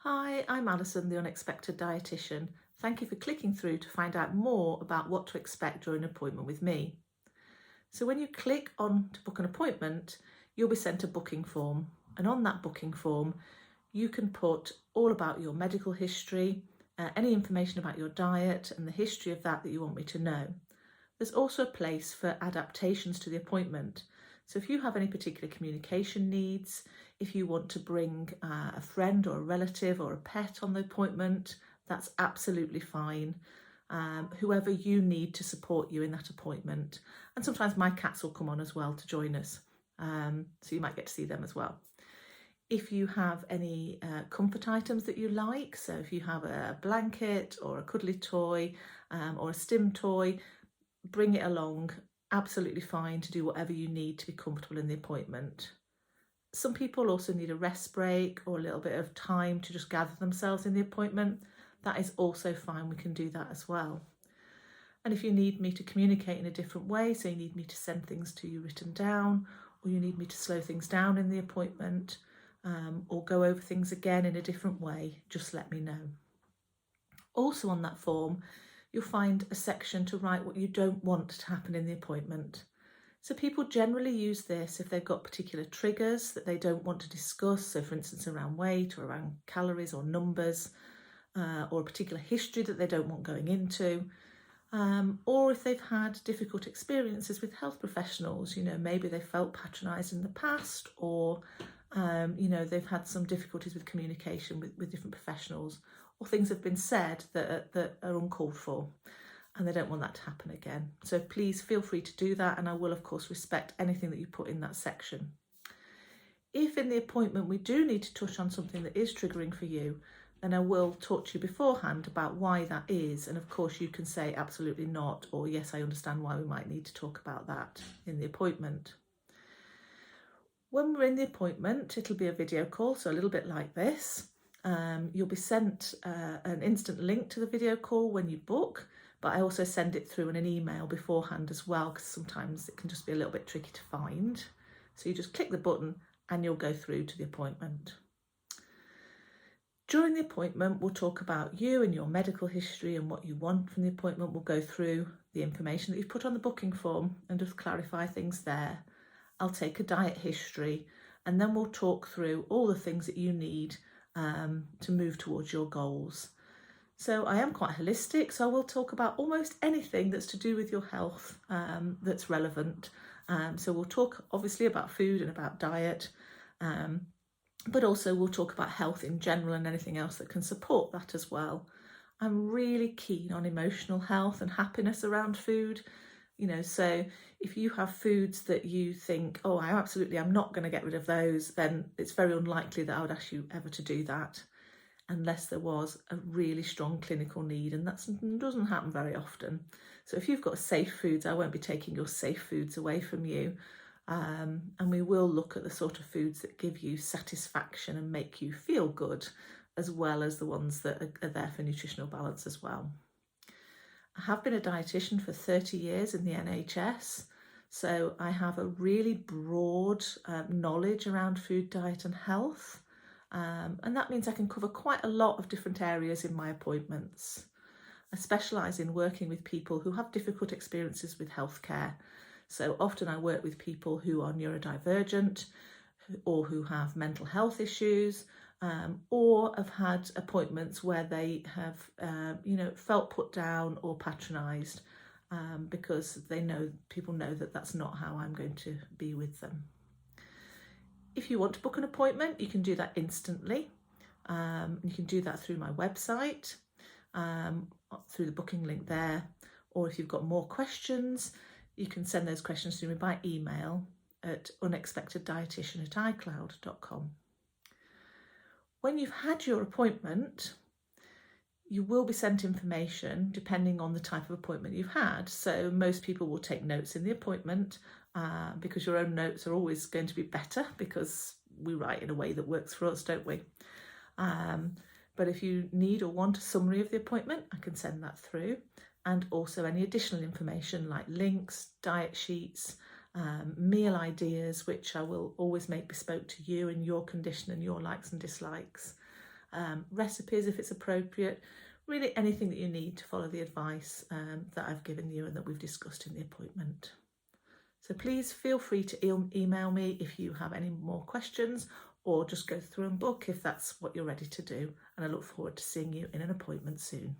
Hi, I'm Alison, the Unexpected Dietitian. Thank you for clicking through to find out more about what to expect during an appointment with me. So when you click on to book an appointment, you'll be sent a booking form. And on that booking form, you can put all about your medical history, any information about your diet and the history of that you want me to know. There's also a place for adaptations to the appointment. So if you have any particular communication needs, if you want to bring a friend or a relative or a pet on the appointment, that's absolutely fine. Whoever you need to support you in that appointment. And sometimes my cats will come on as well to join us. So you might get to see them as well. If you have any comfort items that you like, so if you have a blanket or a cuddly toy or a stim toy, bring it along, absolutely fine to do whatever you need to be comfortable in the appointment. Some people also need a rest break or a little bit of time to just gather themselves in the appointment. That is also fine, we can do that as well. And if you need me to communicate in a different way, so you need me to send things to you written down, or you need me to slow things down in the appointment, or go over things again in a different way, just let me know. Also on that form, you'll find a section to write what you don't want to happen in the appointment. So people generally use this if they've got particular triggers that they don't want to discuss. So for instance, around weight or around calories or numbers, or a particular history that they don't want going into. Or if they've had difficult experiences with health professionals, maybe they felt patronised in the past, or they've had some difficulties with communication with different professionals, or things have been said that are uncalled for and they don't want that to happen again. So please feel free to do that, and I will of course respect anything that you put in that section. If in the appointment we do need to touch on something that is triggering for you, then I will talk to you beforehand about why that is, and of course you can say absolutely not, or yes, I understand why we might need to talk about that in the appointment. When we're in the appointment, it'll be a video call, so a little bit like this. You'll be sent an instant link to the video call when you book, but I also send it through in an email beforehand as well, because sometimes it can just be a little bit tricky to find. So you just click the button and you'll go through to the appointment. During the appointment, we'll talk about you and your medical history and what you want from the appointment. We'll go through the information that you've put on the booking form and just clarify things there. I'll take a diet history, and then we'll talk through all the things that you need to move towards your goals. So I am quite holistic, so I will talk about almost anything that's to do with your health that's relevant. So we'll talk obviously about food and about diet, but also we'll talk about health in general and anything else that can support that as well. I'm really keen on emotional health and happiness around food. So if you have foods that you think, oh, I'm not going to get rid of those, then it's very unlikely that I would ask you ever to do that, unless there was a really strong clinical need, and that doesn't happen very often. So if you've got safe foods, I won't be taking your safe foods away from you, and we will look at the sort of foods that give you satisfaction and make you feel good, as well as the ones that are there for nutritional balance as well. I have been a dietitian for 30 years in the NHS, so I have a really broad knowledge around food, diet and health. And that means I can cover quite a lot of different areas in my appointments. I specialise in working with people who have difficult experiences with healthcare. So often I work with people who are neurodivergent or who have mental health issues, or have had appointments where they have felt put down or patronised because people know that that's not how I'm going to be with them. If you want to book an appointment, you can do that instantly. You can do that through my website, through the booking link there, or if you've got more questions, you can send those questions to me by email at unexpecteddietitian@icloud.com. When you've had your appointment, you will be sent information depending on the type of appointment you've had. So most people will take notes in the appointment, because your own notes are always going to be better because we write in a way that works for us, don't we? But if you need or want a summary of the appointment, I can send that through, and also any additional information like links, diet sheets, meal ideas, which I will always make bespoke to you and your condition and your likes and dislikes. recipes if it's appropriate, really anything that you need to follow the advice that I've given you and that we've discussed in the appointment. So please feel free to email me if you have any more questions, or just go through and book if that's what you're ready to do. And I look forward to seeing you in an appointment soon.